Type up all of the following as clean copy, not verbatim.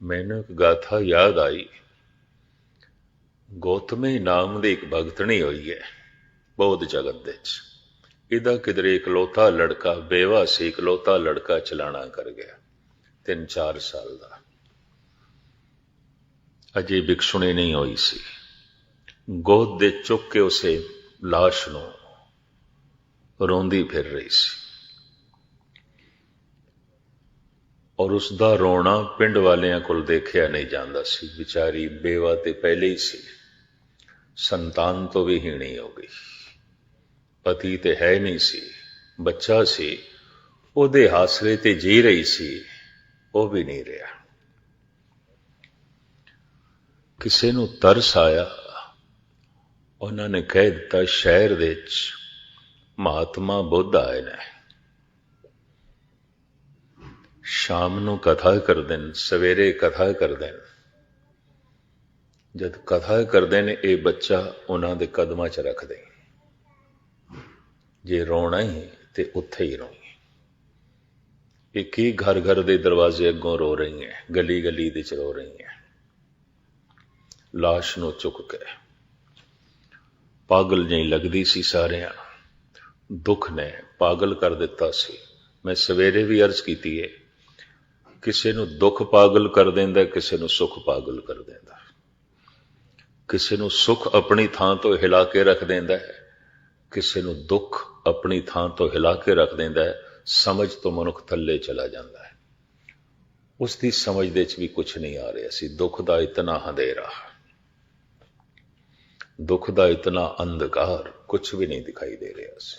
मैनू एक गाथा याद आई। गौतमी नाम की एक भगतनी हुई है बौद्ध जगत दे च। इहदा किधरे इकलौता लड़का बेवा सी, इकलौता लड़का चलाना कर गया 3-4 साल का। अजे भिक्षुणी नहीं हुई सी। गोद दे चुक के उसे लाश नूं रोंदी फिर रही सी और उसका रोना पिंड वालियां कोल देखिया नहीं जाता सी। बेचारी बेवा ते पहले ही सी, संतान तो भी हीणी हो गई, पति ते है नहीं सी, बच्चा सी ओदे हासरे ते जी रही सी, वो भी नहीं रहा। किसी नूं तरस आया, उन्होंने कह दिता शहर दे महात्मा बुद्ध आए ने, शाम नूं कथा करदे ने, सवेरे कथा करदे ने। जद कथा करदे ने ये बच्चा उन्हां दे कदमां च रख दे, जे रोना ही ते उत्थे ही रोई। एक ही घर घर दे दरवाजे अगों रो रही है, गली गली दे च रो रही है। लाश नूं चुक के पागल जी लगदी सी, सारियां दुख ने पागल कर दिता सी। मैं सवेरे भी अर्ज कीती है, किसी नूं दुख पागल कर देंदा, किसी नूं सुख पागल कर देंदा। किसी नूं सुख अपनी थां तो हिला के रख देंदा है, किसी नूं दुख अपनी थां तो हिला के रख देंदा है। समझ तो मनुख थल्ले चला जाता है। उसकी समझ दे च भी कुछ नहीं आ रहा सी। दुख का इतना अंधेरा, दुख का इतना अंधकार, कुछ भी नहीं दिखाई दे रहा सी।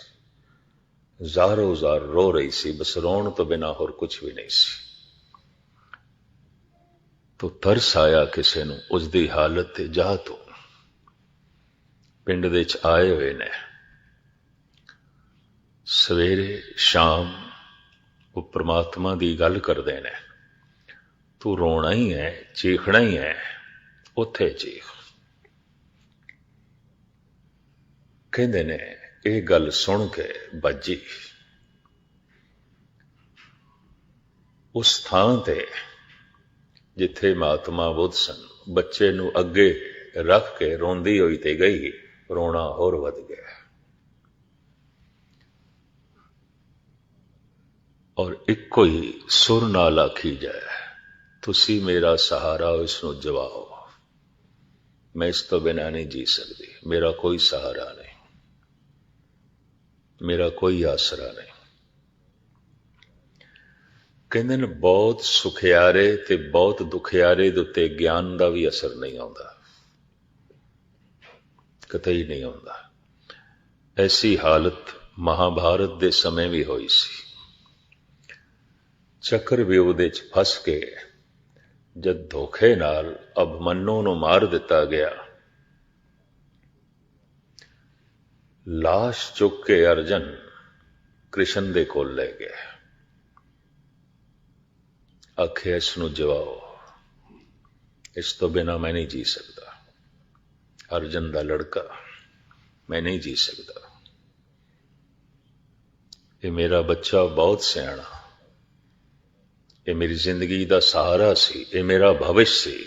ज़ारो ज़ार रो रही सी, बस रोण तो बिना होर कुछ भी नहीं सी। तो तरस आया किसी नूं उसकी हालत ते। जा तू पिंड दे च आए हुए ने, सवेरे शाम वो परमात्मा की गल करते हैं। तू रोना ही है, चीखना ही है, उथे चीख। कहते ने यह गल सुन के बजी उस थां ते जिथे महात्मा बुद्ध सन, बच्चे नूं अगे रख के रोंदी हुई ते गई। रोना होर वध गया और इको ही सुर नाल आखी जाए, तुसी मेरा सहारा हो, इसनूं जवाओ। मैं इस तो बिना नहीं जी सकती, मेरा कोई सहारा नहीं, मेरा कोई आसरा नहीं। कहते ने बहुत सुखियारे ते बहुत दुखियारे दे उत्ते ज्ञान का भी असर नहीं आता, कतई नहीं आता। ऐसी हालत महाभारत दे समय भी हुई सी। चक्रव्यूह दे च फस के जद धोखे नाल अभिमन्यु नूं मार दिता गया, लाश चुक के अर्जन कृष्ण दे कोल ले गया। आखे इसनूं जवाओ, इस तो बिना मैं नहीं जी सकता। अर्जन दा लड़का, मैं नहीं जी सकता। ये मेरा बच्चा बहुत सियाणा, ये मेरी जिंदगी का सहारा सी, ये मेरा भविष्य सी,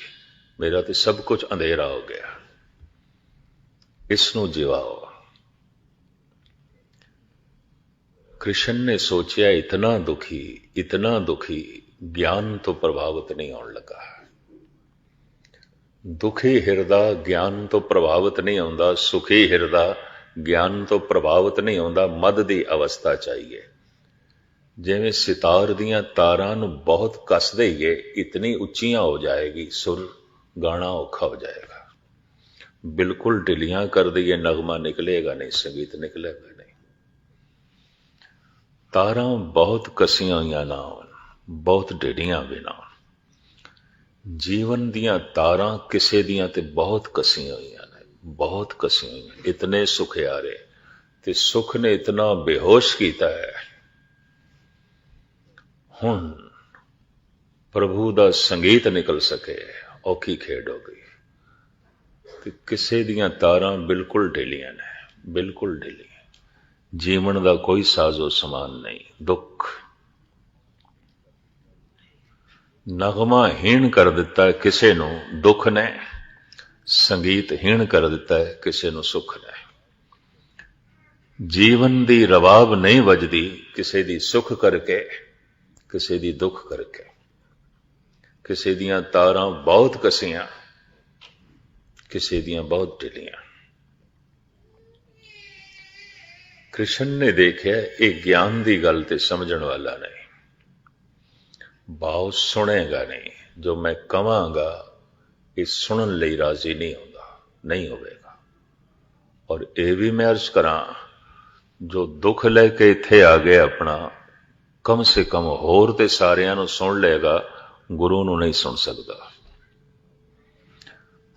मेरा तो सब कुछ अंधेरा हो गया, इसनूं जिवाओ। कृष्ण ने सोचा इतना दुखी ज्ञान तो प्रभावित नहीं होने लगा। दुखी हिरदा ज्ञान तो प्रभावित नहीं होता, सुखी हिरदा ज्ञान तो प्रभावित नहीं होता। मद की अवस्था चाहिए। जिवें सितार दियां तारां नूं बहुत कस दईए, इतनी उच्चियां हो जाएगी, सुर गाना औखा हो जाएगा। बिल्कुल ढिलियां कर दईए, नगमा निकलेगा नहीं, संगीत निकलेगा नहीं। तारां बहुत कसियां हुई ना होन, बहुत ढिलियां भी ना होन। जीवन दियां तारां किसे दियां ते बहुत कसियां हुई ने, बहुत कसियां हुई। इतने सुखियारे ते सुख ने इतना बेहोश किया है। हुण प्रभु दा संगीत निकल सके औखी खेड हो गई। ते किसे दियां तारां बिल्कुल ढिलियां ने, बिल्कुल ढिली। जीवन दा कोई साजो समान नहीं। दुख ਨਗਮਾ ਹੀਣ ਕਰ ਦਿੱਤਾ ਹੈ ਕਿਸੇ ਨੂੰ ਦੁੱਖ ਨੇ, ਸੰਗੀਤ ਹੀਣ ਕਰ ਦਿੱਤਾ ਹੈ ਕਿਸੇ ਨੂੰ ਸੁੱਖ ਨੇ। ਜੀਵਨ ਦੀ ਰਵਾਬ ਨਹੀਂ ਵੱਜਦੀ ਕਿਸੇ ਦੀ ਸੁੱਖ ਕਰਕੇ, ਕਿਸੇ ਦੀ ਦੁੱਖ ਕਰਕੇ। ਕਿਸੇ ਦੀਆਂ ਤਾਰਾਂ ਬਹੁਤ ਕਸੀਆਂ, ਕਿਸੇ ਦੀਆਂ ਬਹੁਤ ਢਿੱਲੀਆਂ। ਕ੍ਰਿਸ਼ਨ ਨੇ ਦੇਖਿਆ ਇਹ ਗਿਆਨ ਦੀ ਗੱਲ ਤੇ ਸਮਝਣ ਵਾਲਾ ਨਹੀਂ, ਭਾਵ ਸੁਣੇਗਾ ਨਹੀਂ। ਜੋ ਮੈਂ ਕਵਾਂਗਾ ਇਹ ਸੁਣਨ ਲਈ ਰਾਜ਼ੀ ਨਹੀਂ ਹੁੰਦਾ, ਨਹੀਂ ਹੋਵੇਗਾ। ਔਰ ਇਹ ਵੀ ਮੈਂ ਅਰਜ਼ ਕਰਾਂ, ਜੋ ਦੁੱਖ ਲੈ ਕੇ ਇੱਥੇ ਆ ਗਿਆ ਆਪਣਾ, ਕਮ ਸੇ ਕਮ ਹੋਰ ਤੇ ਸਾਰਿਆਂ ਨੂੰ ਸੁਣ ਲਏਗਾ, ਗੁਰੂ ਨੂੰ ਨਹੀਂ ਸੁਣ ਸਕਦਾ।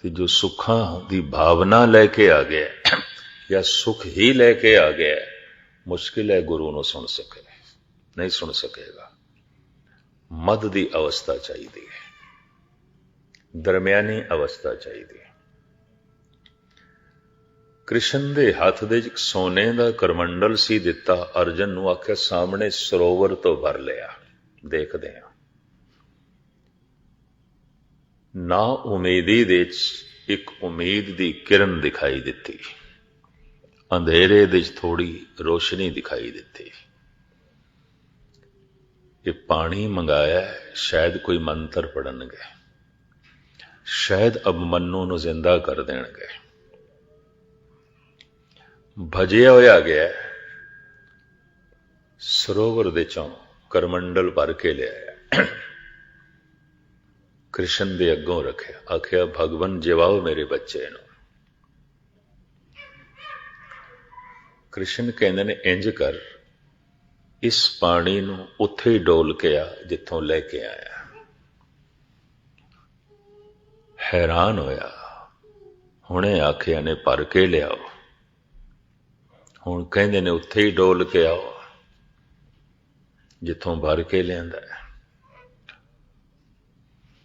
ਤੇ ਜੋ ਸੁੱਖਾਂ ਦੀ ਭਾਵਨਾ ਲੈ ਕੇ ਆ ਗਿਆ ਜਾਂ ਸੁੱਖ ਹੀ ਲੈ ਕੇ ਆ ਗਿਆ, ਮੁਸ਼ਕਿਲ ਹੈ ਗੁਰੂ ਨੂੰ ਸੁਣ ਸਕੇ, ਨਹੀਂ ਸੁਣ ਸਕੇਗਾ। ਮੱਧ ਦੀ ਅਵਸਥਾ ਚਾਹੀਦੀ ਹੈ, ਦਰਮਿਆਨੀ ਅਵਸਥਾ ਚਾਹੀਦੀ ਹੈ। ਕ੍ਰਿਸ਼ਨ ਦੇ ਹੱਥ ਦੇ ਇੱਕ ਸੋਨੇ ਦਾ ਕਰਮੰਡਲ ਸੀ ਦਿੱਤਾ, ਅਰਜਨ ਨੂੰ ਆਖਿਆ ਸਾਹਮਣੇ ਸਰੋਵਰ ਤੋਂ ਭਰ ਲਿਆ। ਦੇਖਦੇ ਹਾਂ, ਨਾ ਉਮੀਦੀ ਦੇ ਵਿੱਚ ਇੱਕ ਉਮੀਦ ਦੀ ਕਿਰਨ ਦਿਖਾਈ ਦਿੱਤੀ, ਅੰਧੇਰੇ ਦੇ ਵਿੱਚ ਥੋੜੀ ਰੋਸ਼ਨੀ ਦਿਖਾਈ ਦਿੱਤੀ। ਇਹ ਪਾਣੀ ਮੰਗਾਇਆ, ਸ਼ਾਇਦ ਕੋਈ ਮੰਤਰ ਪੜਨਗੇ, ਸ਼ਾਇਦ ਅਬਮੰਨੂ ਨੂੰ ਜ਼ਿੰਦਾ ਕਰ ਦੇਣਗੇ। ਭਜਿਆ ਹੋਇਆ ਗਿਆ, ਸਰੋਵਰ ਦੇ ਚੋਂ ਕਰਮੰਡਲ ਭਰ ਕੇ ਲਿਆਇਆ, ਕ੍ਰਿਸ਼ਨ ਦੇ ਅੱਗੋਂ ਰੱਖਿਆ, ਆਖਿਆ ਭਗਵਨ ਜਿਵਾਓ ਮੇਰੇ ਬੱਚੇ ਨੂੰ। ਕ੍ਰਿਸ਼ਨ ਕਹਿੰਦੇ ਨੇ ਇੰਜ ਕਰ, ਇਸ ਪਾਣੀ ਨੂੰ ਉੱਥੇ ਹੀ ਡੋਲ ਕੇ ਆ ਜਿੱਥੋਂ ਲੈ ਕੇ ਆਇਆ। ਹੈਰਾਨ ਹੋਇਆ, ਹੁਣੇ ਆਖਿਆ ਨੇ ਭਰ ਕੇ ਲਿਆਓ, ਹੁਣ ਕਹਿੰਦੇ ਨੇ ਉੱਥੇ ਹੀ ਡੋਲ ਕੇ ਆਓ ਜਿੱਥੋਂ ਭਰ ਕੇ ਲਿਆਂਦਾ ਹੈ।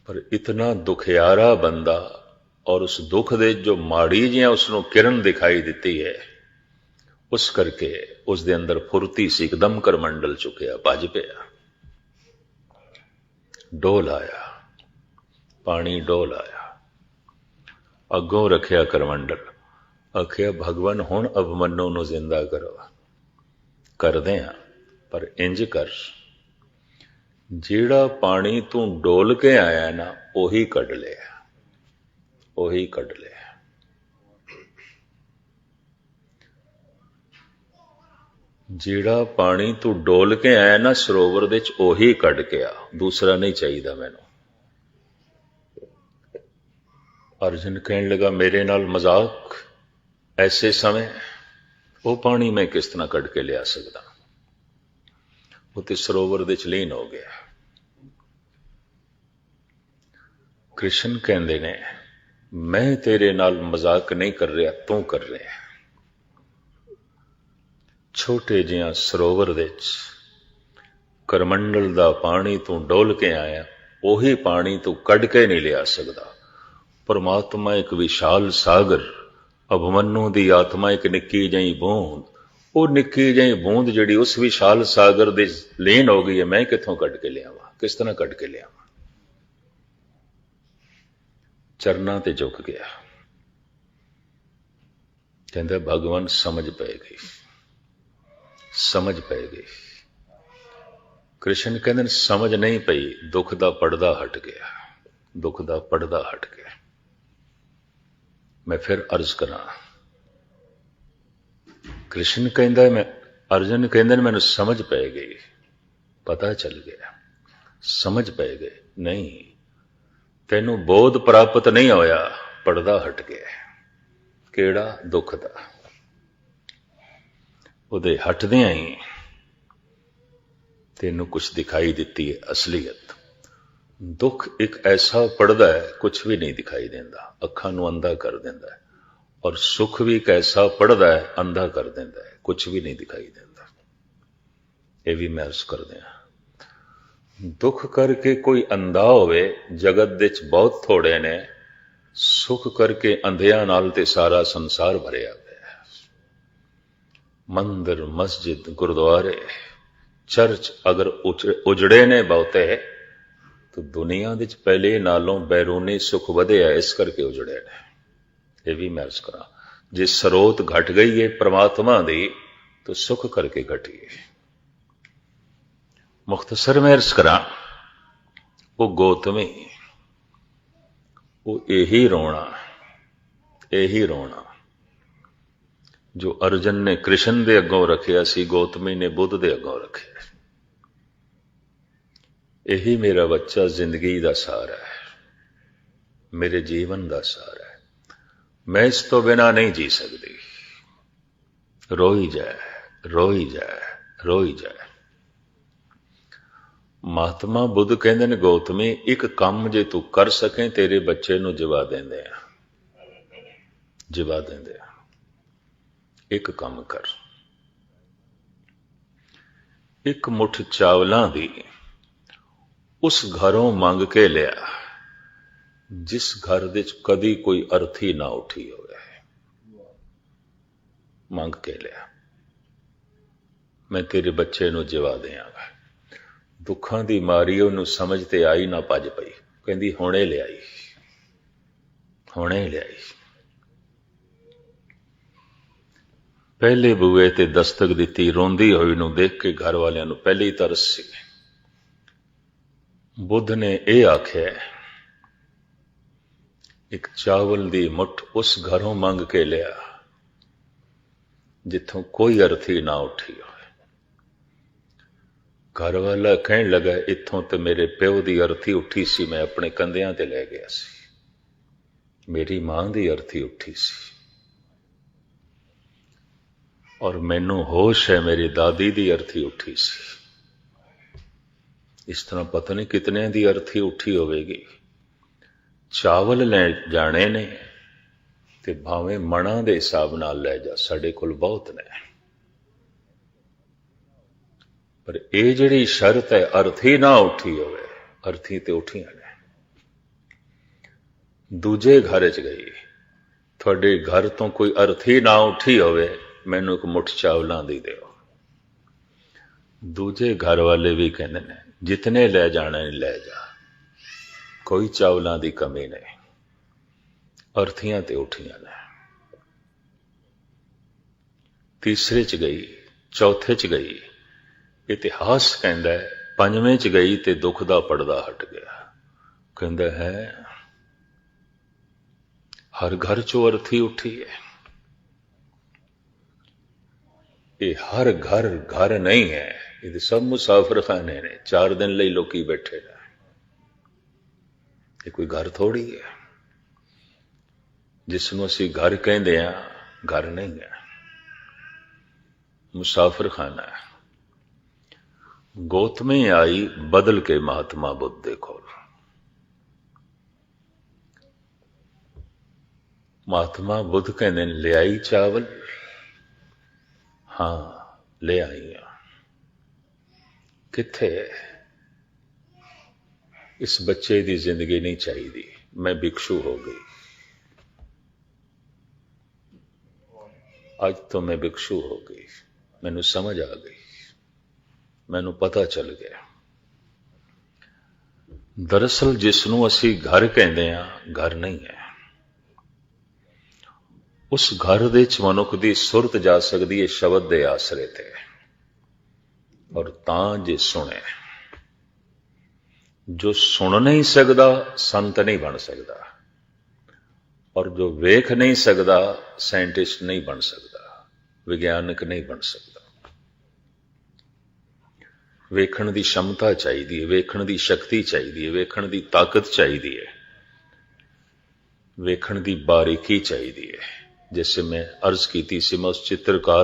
ਪਰ ਇਤਨਾ ਦੁਖਿਆਰਾ ਬੰਦਾ, ਔਰ ਉਸ ਦੁੱਖ ਦੇ ਜੋ ਮਾੜੀ ਜਿਹੀਆਂ ਉਸਨੂੰ ਕਿਰਨ ਦਿਖਾਈ ਦਿੱਤੀ ਹੈ, ਉਸ ਕਰਕੇ ਉਸ ਦੇ ਅੰਦਰ ਫੁਰਤੀ ਸੀ, ਇੱਕਦਮ ਕਰਮੰਡਲ ਚੁੱਕਿਆ, ਭੱਜ ਪਿਆ, ਡੋਲ ਆਇਆ, ਪਾਣੀ ਡੋਲ ਆਇਆ, ਅੱਗੋਂ ਰੱਖਿਆ ਕਰਮੰਡਲ, ਆਖਿਆ ਭਗਵਾਨ ਹੁਣ ਅਭਮੰਨੂ ਨੂੰ ਜ਼ਿੰਦਾ ਕਰੋ। ਕਰਦੇ ਹਾਂ, ਪਰ ਇੰਜ ਕਰ, ਜਿਹੜਾ ਪਾਣੀ ਤੂੰ ਡੋਲ ਕੇ ਆਇਆ ਨਾ, ਉਹੀ ਕੱਢ ਲਿਆ, ਉਹੀ ਕੱਢ ਲਿਆ। ਜਿਹੜਾ ਪਾਣੀ ਤੂੰ ਡੋਲ ਕੇ ਆਇਆ ਨਾ ਸਰੋਵਰ ਦੇ ਵਿੱਚ, ਉਹੀ ਕੱਢ ਕੇ ਆ, ਦੂਸਰਾ ਨਹੀਂ ਚਾਹੀਦਾ ਮੈਨੂੰ। ਅਰਜਨ ਕਹਿਣ ਲੱਗਾ ਮੇਰੇ ਨਾਲ ਮਜ਼ਾਕ, ਐਸੇ ਸਮੇਂ ਉਹ ਪਾਣੀ ਮੈਂ ਕਿਸ ਤਰ੍ਹਾਂ ਕੱਢ ਕੇ ਲਿਆ ਸਕਦਾ। ਉਹ ਤੇ ਸਰੋਵਰ ਦੇ ਵਿੱਚ ਲੀਨ ਹੋ ਗਿਆ। ਕ੍ਰਿਸ਼ਨ ਕਹਿੰਦੇ ਨੇ ਮੈਂ ਤੇਰੇ ਨਾਲ ਮਜ਼ਾਕ ਨਹੀਂ ਕਰ ਰਿਹਾ, ਤੂੰ ਕਰ ਰਿਹਾ। ਛੋਟੇ ਜਿਹਾ ਸਰੋਵਰ ਦੇ ਵਿੱਚ ਕਰਮੰਡਲ ਦਾ ਪਾਣੀ ਤੂੰ ਡੋਲ ਕੇ ਆਇਆ, ਉਹੀ ਪਾਣੀ ਤੂੰ ਕੱਢ ਕੇ ਨਹੀਂ ਲਿਆ ਸਕਦਾ। ਪਰਮਾਤਮਾ ਇੱਕ ਵਿਸ਼ਾਲ ਸਾਗਰ, ਅਭਮੰਨੂ ਦੀ ਆਤਮਾ ਇੱਕ ਨਿੱਕੀ ਜਿਹੀ ਬੂੰਦ, ਉਹ ਨਿੱਕੀ ਜਿਹੀ ਬੂੰਦ ਜਿਹੜੀ ਉਸ ਵਿਸ਼ਾਲ ਸਾਗਰ ਦੇ ਲੀਨ ਹੋ ਗਈ ਹੈ, ਮੈਂ ਕਿੱਥੋਂ ਕੱਢ ਕੇ ਲਿਆਵਾਂ, ਕਿਸ ਤਰ੍ਹਾਂ ਕੱਢ ਕੇ ਲਿਆਵਾਂ। ਚਰਨਾਂ ਤੇ ਝੁਕ ਗਿਆ, ਕਹਿੰਦਾ ਭਗਵਾਨ ਸਮਝ ਪੈ ਗਈ, ਸਮਝ ਪੈ ਗਈ। ਕ੍ਰਿਸ਼ਨ ਕਹਿੰਦੇ ਸਮਝ ਨਹੀਂ ਪਈ, ਦੁੱਖ ਦਾ ਪਰਦਾ ਹਟ ਗਿਆ, ਦੁੱਖ ਦਾ ਪਰਦਾ ਹਟ ਗਿਆ। ਮੈਂ ਫਿਰ ਅਰਜ਼ ਕਰਾਂ, ਕ੍ਰਿਸ਼ਨ ਕਹਿੰਦਾ ਮੈਂ, ਅਰਜਨ ਕਹਿੰਦੇ ਨੇ ਮੈਨੂੰ ਸਮਝ ਪੈ ਗਈ, ਪਤਾ ਚੱਲ ਗਿਆ, ਸਮਝ ਪੈ ਗਏ। ਨਹੀਂ, ਤੈਨੂੰ ਬੋਧ ਪ੍ਰਾਪਤ ਨਹੀਂ ਹੋਇਆ, ਪਰਦਾ ਹਟ ਗਿਆ। ਕਿਹੜਾ? ਦੁੱਖ ਦਾ। ਉਹਦੇ ਹਟਦਿਆਂ ਹੀ ਤੈਨੂੰ ਕੁਛ ਦਿਖਾਈ ਦਿੱਤੀ ਹੈ ਅਸਲੀਅਤ। ਦੁੱਖ ਇੱਕ ਐਸਾ ਪਰਦਾ ਹੈ, ਕੁਛ ਵੀ ਨਹੀਂ ਦਿਖਾਈ ਦਿੰਦਾ, ਅੱਖਾਂ ਨੂੰ ਅੰਧਾ ਕਰ ਦਿੰਦਾ ਹੈ। ਔਰ ਸੁੱਖ ਵੀ ਇੱਕ ਐਸਾ ਪਰਦਾ ਹੈ, ਅੰਧਾ ਕਰ ਦਿੰਦਾ ਹੈ, ਕੁਛ ਵੀ ਨਹੀਂ ਦਿਖਾਈ ਦਿੰਦਾ। ਇਹ ਵੀ ਮਹਿਸੂਸ ਕਰਦੇ ਹਾਂ। ਦੁੱਖ ਕਰਕੇ ਕੋਈ ਅੰਧਾ ਹੋਵੇ, ਜਗਤ ਦੇ ਵਿੱਚ ਬਹੁਤ ਥੋੜੇ ਨੇ। ਸੁੱਖ ਕਰਕੇ ਅੰਧਿਆਂ ਨਾਲ ਤੇ ਸਾਰਾ ਸੰਸਾਰ ਭਰਿਆ ਪਿਆ। ਮੰਦਰ, ਮਸਜਿਦ, ਗੁਰਦੁਆਰੇ, ਚਰਚ ਅਗਰ ਉਜੜੇ ਨੇ ਬਹੁਤੇ, तो दुनिया विच पहले नालों बैरूनी सुख वधिया, इस करके उजड़े ने। ये भी मैं अर्ज करा, जे स्रोत घट गई है परमात्मा दी तो सुख करके घटी है। मुख्तसर मैं अर्ज करा, वो गौतमी, वो यही रोना जो अर्जन ने कृष्ण दे अगों रखिया सी, गौतमी ने बुद्ध दे अगों रखिया। यही मेरा बच्चा जिंदगी दा सहारा है, मेरे जीवन दा सहारा है, मैं इस तो बिना नहीं जी सकती। रोई जाए, रोई जाए, रोई जाए। महात्मा बुद्ध कहते ने, गौतमी एक काम जे तू कर सके तेरे बच्चे नूं जिवा देंदे आ, जिवा देंदे आ। एक काम कर, एक मुठ चावलां दी उस घरों मंग के लिया जिस घर विच कदी कोई अर्थी ना उठी होवे। मंग के लिया, मैं तेरे बच्चे नूं जिवा देंगा। दुखां दी मारी उहनूं समझ ते आई ना, भज पई, कहंदी हुणे लियाई, हुणे लियाई। पहले बूए ते दस्तक दिती, रोंदी होई नूं देख के घर वालियां नूं पहले ही तरस सी। बुद्ध ने यह आख्या, एक चावल दी मुठ उस घरों मंग के लिया जिथों कोई अर्थी ना उठी हो। घर वाला कहन लगा, इथों तो मेरे प्यो की अर्थी उठी सी, मैं अपने कंधियां ते लै गया सी। मेरी मां की अर्थी उठी सी, और मैनू होश है मेरी दादी की अर्थी उठी सी। इस तरह पता नहीं कितने की अर्थी उठी होवेगी। चावल ले जाने ने ते भावें मणा दे हिसाब नाल लै जा, साडे कोल बहुत ने, पर यह जिहड़ी शर्त है अर्थी ना उठी होवे, अर्थी ते उठियां ने। दूजे घर च गई, थोड़े घर तो कोई अर्थी ना उठी होवे, मैनू एक मुठ चावलां दी दिओ। दूजे घर वाले भी कहंदे ने, जितने ले जाने ले जा, कोई चावलां दी कमी नहीं, अर्थियां ते उठियां ने। तीसरे च गई, चौथे च गई, इतिहास कहंदा है पंजवें च गई ते दुख दा पड़दा हट गया। कहंदा है हर घर चो अर्थी उठी है। ये हर घर घर नहीं है, ये सब मुसाफिर खाने ने, 4 दिन लई लोकी बैठे ने। ये कोई घर थोड़ी है, जिसनों असी घर कहंदे आ, घर नहीं है, मुसाफिर खाना है। गौतमी आई बदल के महात्मा बुद्ध दे कोल। महात्मा बुद्ध कहंदे ने, ले आई चावल? हाँ ले आई हां। किथे? इस बच्चे की जिंदगी नहीं चाहिए, मैं भिक्षु हो गई, आज तो मैं भिक्षु हो गई, मैनू समझ आ गई, मैनू पता चल गया। दरअसल जिसनों असी घर कहते हैं, घर नहीं है। उस घर दे च मनुख दी सुरत जा सकती है शब्द दे आसरे ते, और तां जे सुने। जो सुन नहीं सकता संत नहीं बन सकता, और जो वेख नहीं सकता साइंटिस्ट नहीं बन सकता, विज्ञानक नहीं बन सकता। वेखण की क्षमता चाहिए, वेखण की शक्ति चाहिए, वेखण की ताकत चाहिए, वेखण की बारीकी चाहिए। जैसे मैं अर्ज की थी, मैं उस चित्रकार